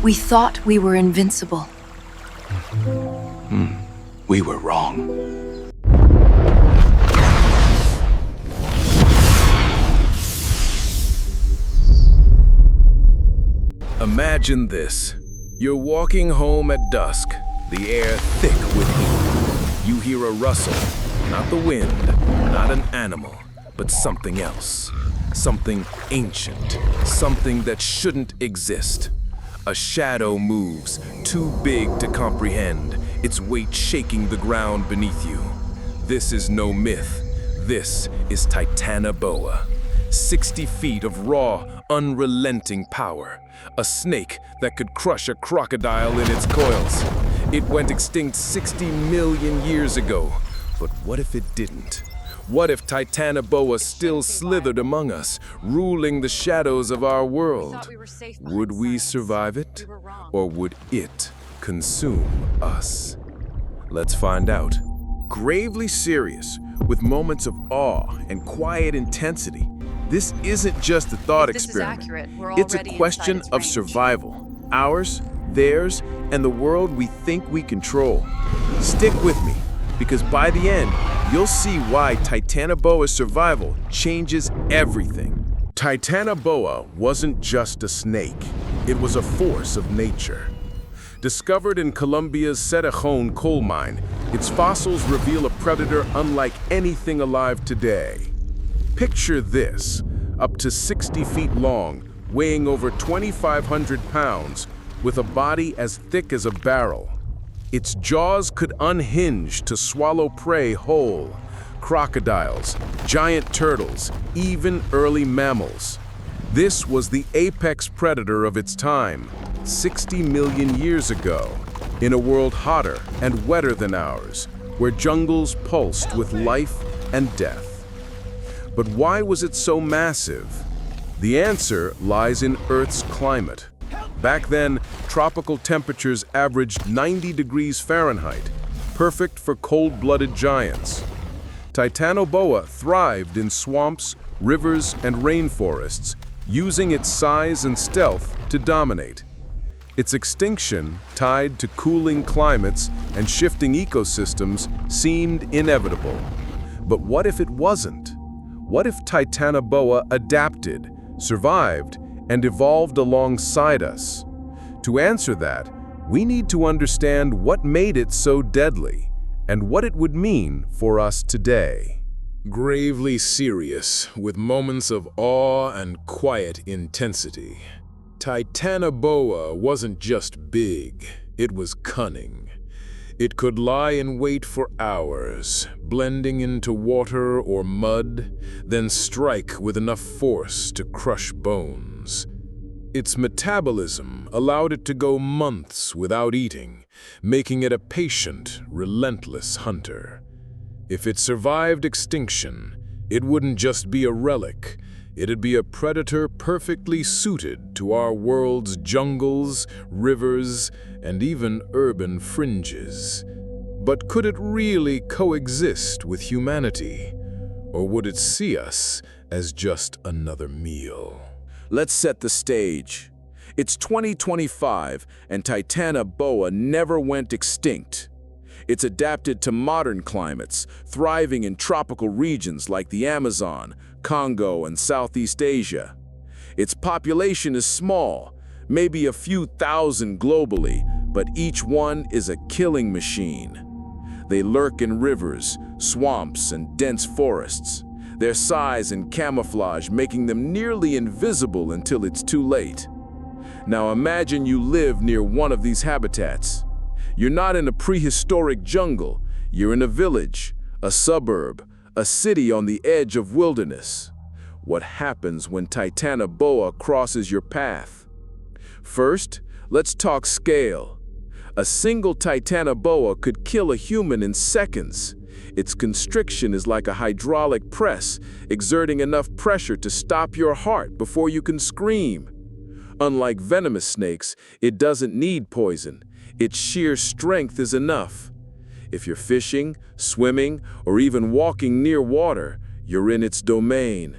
We thought we were invincible. We were wrong. Imagine this. You're walking home at dusk, the air thick with heat. You hear a rustle, not the wind, not an animal, but something else. Something ancient, something that shouldn't exist. A shadow moves, too big to comprehend, its weight shaking the ground beneath you. This is no myth. This is Titanoboa. 60 feet of raw, unrelenting power. A snake that could crush a crocodile in its coils. It went extinct 60 million years ago. But what if it didn't? What if Titanoboa still slithered among us, ruling the shadows of our world? Would we survive it? Or would it consume us? Let's find out. Gravely serious, with moments of awe and quiet intensity, this isn't just a thought experiment. It's a question of survival. Ours, theirs, and the world we think we control. Stick with me, because by the end, you'll see why Titanoboa's survival changes everything. Titanoboa wasn't just a snake. It was a force of nature. Discovered in Colombia's Cerrejón coal mine, its fossils reveal a predator unlike anything alive today. Picture this, up to 60 feet long, weighing over 2,500 pounds, with a body as thick as a barrel. Its jaws could unhinge to swallow prey whole. Crocodiles, giant turtles, even early mammals. This was the apex predator of its time, 60 million years ago, in a world hotter and wetter than ours, where jungles pulsed with life and death. But why was it so massive? The answer lies in Earth's climate. Back then, tropical temperatures averaged 90 degrees Fahrenheit, perfect for cold-blooded giants. Titanoboa thrived in swamps, rivers, and rainforests, using its size and stealth to dominate. Its extinction, tied to cooling climates and shifting ecosystems, seemed inevitable. But what if it wasn't? What if Titanoboa adapted, survived, and evolved alongside us? To answer that, we need to understand what made it so deadly and what it would mean for us today. Gravely serious, with moments of awe and quiet intensity. Titanoboa wasn't just big, it was cunning. It could lie in wait for hours, blending into water or mud, then strike with enough force to crush bones. Its metabolism allowed it to go months without eating, making it a patient, relentless hunter. If it survived extinction, it wouldn't just be a relic. It'd be a predator perfectly suited to our world's jungles, rivers, and even urban fringes. But could it really coexist with humanity? Or would it see us as just another meal? Let's set the stage. It's 2025, and Titanoboa never went extinct. It's adapted to modern climates, thriving in tropical regions like the Amazon, Congo, and Southeast Asia. Its population is small, maybe a few thousand globally, but each one is a killing machine. They lurk in rivers, swamps, and dense forests, their size and camouflage making them nearly invisible until it's too late. Now imagine you live near one of these habitats. You're not in a prehistoric jungle, you're in a village, a suburb, a city on the edge of wilderness. What happens when Titanoboa crosses your path? First, let's talk scale. A single Titanoboa could kill a human in seconds. Its constriction is like a hydraulic press, exerting enough pressure to stop your heart before you can scream. Unlike venomous snakes, it doesn't need poison. Its sheer strength is enough. If you're fishing, swimming, or even walking near water, you're in its domain.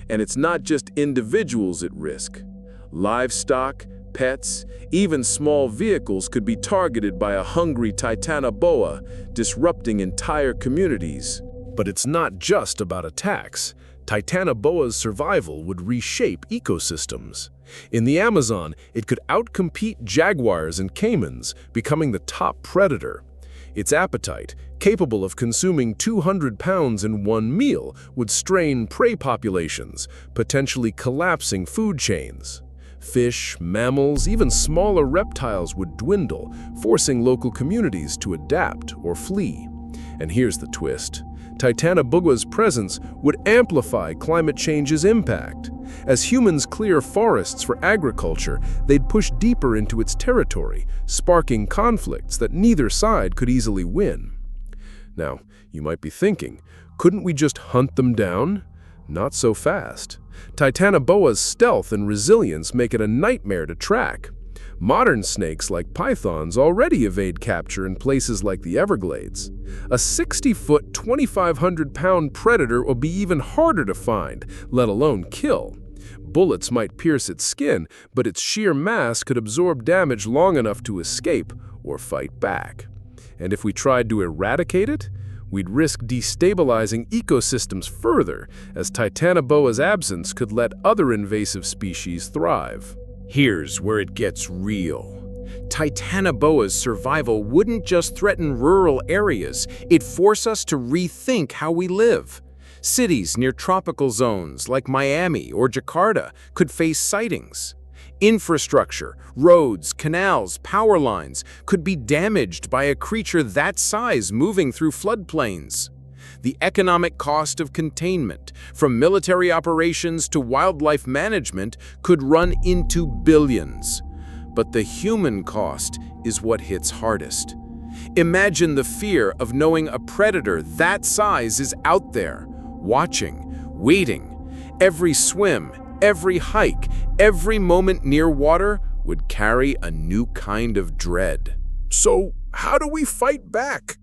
And it's not just individuals at risk. Livestock, pets, even small vehicles could be targeted by a hungry Titanoboa, disrupting entire communities. But it's not just about attacks. Titanoboa's survival would reshape ecosystems. In the Amazon, it could outcompete jaguars and caimans, becoming the top predator. Its appetite, capable of consuming 200 pounds in one meal, would strain prey populations, potentially collapsing food chains. Fish, mammals, even smaller reptiles would dwindle, forcing local communities to adapt or flee. And here's the twist. Titanoboa's presence would amplify climate change's impact. As humans clear forests for agriculture, they'd push deeper into its territory, sparking conflicts that neither side could easily win. Now, you might be thinking, couldn't we just hunt them down? Not so fast. Titanoboa's stealth and resilience make it a nightmare to track. Modern snakes like pythons already evade capture in places like the Everglades. A 60-foot, 2,500-pound predator will be even harder to find, let alone kill. Bullets might pierce its skin, but its sheer mass could absorb damage long enough to escape or fight back. And if we tried to eradicate it, we'd risk destabilizing ecosystems further, as Titanoboa's absence could let other invasive species thrive. Here's where it gets real. Titanoboa's survival wouldn't just threaten rural areas, it'd force us to rethink how we live. Cities near tropical zones like Miami or Jakarta could face sightings. Infrastructure, roads, canals, power lines could be damaged by a creature that size moving through floodplains. The economic cost of containment, from military operations to wildlife management, could run into billions. But the human cost is what hits hardest. Imagine the fear of knowing a predator that size is out there, watching, waiting. Every swim, every hike, every moment near water would carry a new kind of dread. So, how do we fight back?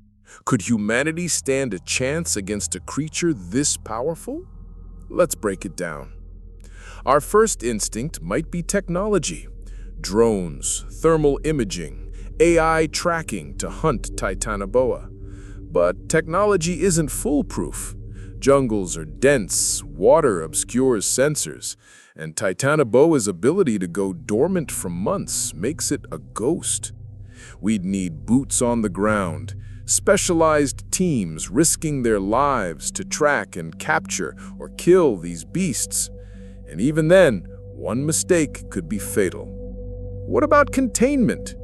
Could humanity stand a chance against a creature this powerful? Let's break it down. Our first instinct might be technology. Drones, thermal imaging, AI tracking to hunt Titanoboa. But technology isn't foolproof. Jungles are dense, water obscures sensors, and Titanoboa's ability to go dormant for months makes it a ghost. We'd need boots on the ground, specialized teams risking their lives to track and capture or kill these beasts. And even then, one mistake could be fatal. What about containment?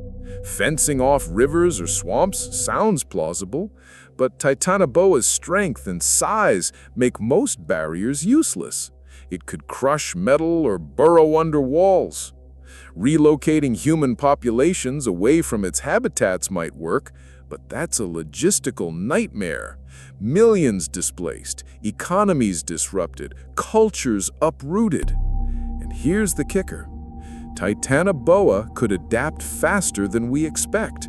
Fencing off rivers or swamps sounds plausible, but Titanoboa's strength and size make most barriers useless. It could crush metal or burrow under walls. Relocating human populations away from its habitats might work, but that's a logistical nightmare. Millions displaced, economies disrupted, cultures uprooted. And here's the kicker. Titanoboa could adapt faster than we expect.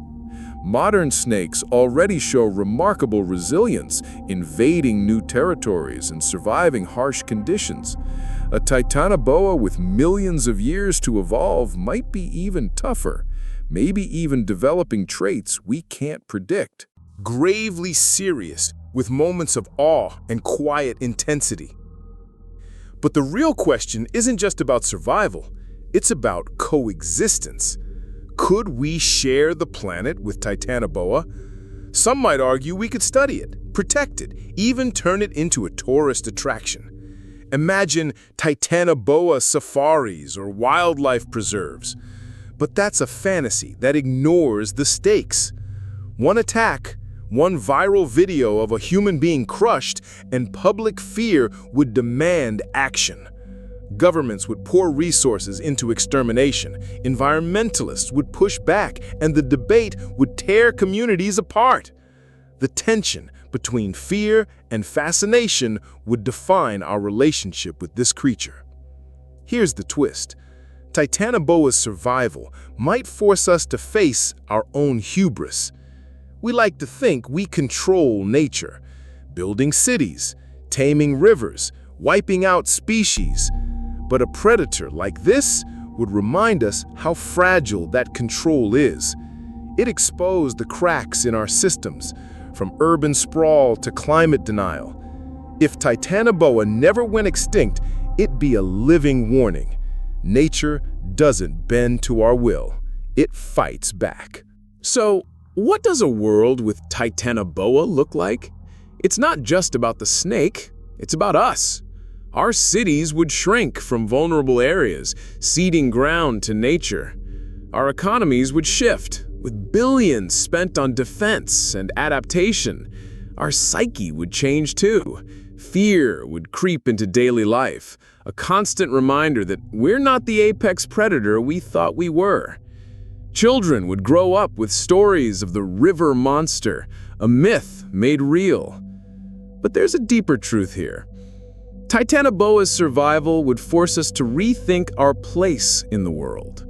Modern snakes already show remarkable resilience, invading new territories and surviving harsh conditions. A Titanoboa with millions of years to evolve might be even tougher, maybe even developing traits we can't predict. Gravely serious, with moments of awe and quiet intensity. But the real question isn't just about survival, it's about coexistence. Could we share the planet with Titanoboa? Some might argue we could study it, protect it, even turn it into a tourist attraction. Imagine Titanoboa safaris or wildlife preserves. But that's a fantasy that ignores the stakes. One attack, one viral video of a human being crushed, and public fear would demand action. Governments would pour resources into extermination, environmentalists would push back, and the debate would tear communities apart. The tension between fear and fascination would define our relationship with this creature. Here's the twist. Titanoboa's survival might force us to face our own hubris. We like to think we control nature, building cities, taming rivers, wiping out species. But a predator like this would remind us how fragile that control is. It exposed the cracks in our systems, from urban sprawl to climate denial. If Titanoboa never went extinct, it'd be a living warning. Nature doesn't bend to our will. It fights back. So, what does a world with Titanoboa look like? It's not just about the snake, it's about us. Our cities would shrink from vulnerable areas, ceding ground to nature. Our economies would shift, with billions spent on defense and adaptation. Our psyche would change too. Fear would creep into daily life, a constant reminder that we're not the apex predator we thought we were. Children would grow up with stories of the river monster, a myth made real. But there's a deeper truth here. Titanoboa's survival would force us to rethink our place in the world.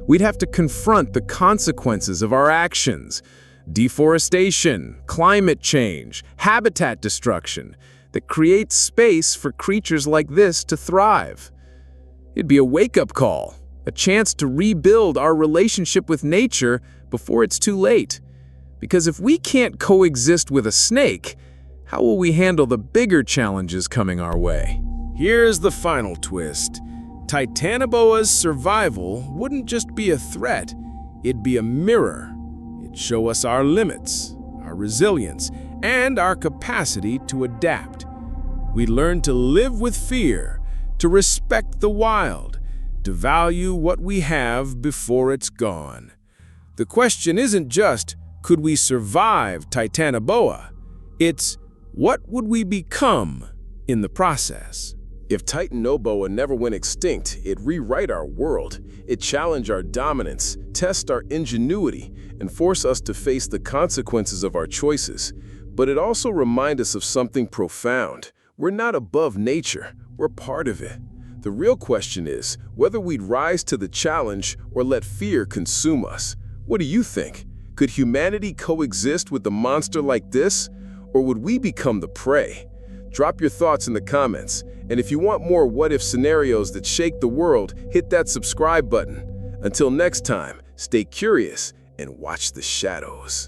We'd have to confront the consequences of our actions: deforestation, climate change, habitat destruction that creates space for creatures like this to thrive. It'd be a wake-up call, a chance to rebuild our relationship with nature before it's too late. Because if we can't coexist with a snake, how will we handle the bigger challenges coming our way? Here's the final twist. Titanoboa's survival wouldn't just be a threat, it'd be a mirror. It'd show us our limits, our resilience, and our capacity to adapt. We'd learn to live with fear, to respect the wild, to value what we have before it's gone. The question isn't just, could we survive Titanoboa? It's, what would we become in the process? If Titanoboa never went extinct, it'd rewrite our world. It'd challenge our dominance, test our ingenuity, and force us to face the consequences of our choices. But it'd also remind us of something profound. We're not above nature, we're part of it. The real question is whether we'd rise to the challenge or let fear consume us. What do you think? Could humanity coexist with a monster like this? Or would we become the prey? Drop your thoughts in the comments. And if you want more what-if scenarios that shake the world, hit that subscribe button. Until next time, stay curious and watch the shadows.